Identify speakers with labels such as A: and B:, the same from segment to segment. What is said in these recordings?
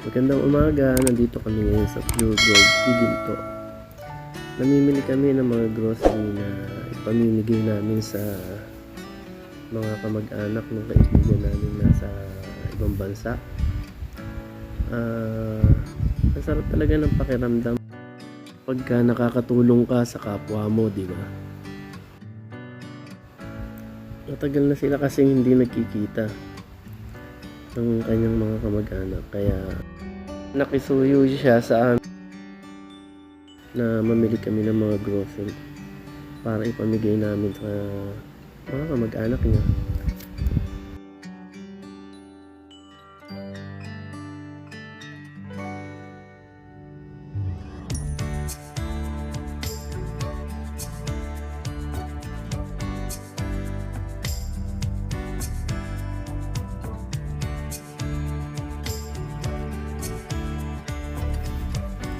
A: Magandang umaga, nandito kami ngayon sa Pure Gold Ginto. Namimili kami ng mga grocery na ipamimigay namin sa mga kamag-anak ng kaibigan namin nasa ibang bansa. Masarap talaga ng pakiramdam pagka nakakatulong ka sa kapwa mo, di ba? Matagal na sila kasing hindi nagkikita ng kanyang mga kamag-anak, kaya nakisuyo siya sa amin na mamili kami ng mga grocery para ipamigay namin sa mga kamag-anak niya.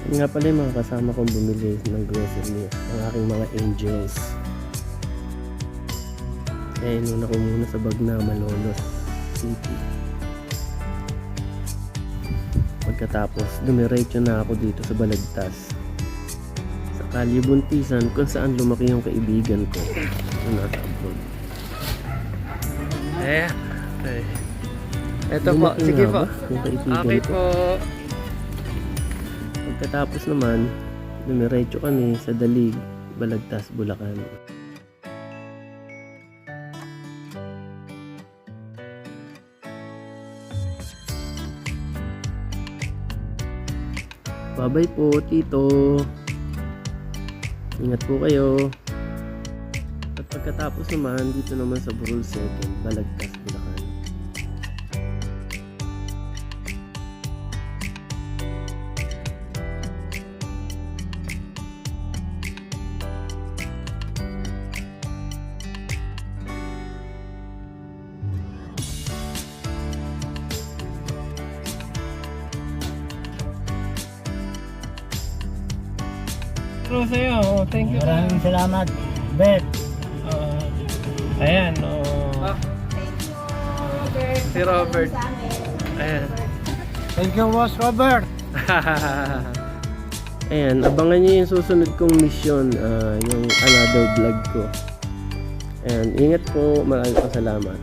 A: Yun nga pala yung mga kasama kong bumili ng grocery, ang aking mga angels. Kaya inuna ko muna sa Bagna, Malolos City. Pagkatapos, dumiretso na ako dito sa Balagtas, sa Kalye Buntisan, kung saan lumaki yung kaibigan ko na nasa abroad.
B: Eto po,
A: Lumaki
B: sige
A: nga
B: po.
A: ba yung kaibigan
B: Okay
A: ko?
B: po.
A: Pagkatapos naman, dumiretso kami sa Dalig, Balagtas, Bulacan. Bye-bye po, Tito. Ingat po kayo. At pagkatapos naman, dito naman sa Burol 2nd, Balagtas, Bulacan.
B: Pero sa'yo, thank you.
C: Maraming salamat, Bet.
B: Ayan,
D: Thank you, Robert.
B: Si Robert. Ayan.
C: Thank you, Boss Robert.
A: Ayan, abangan nyo yung susunod kong mission, yung another vlog ko. Ayan, ingat po, maraming salamat.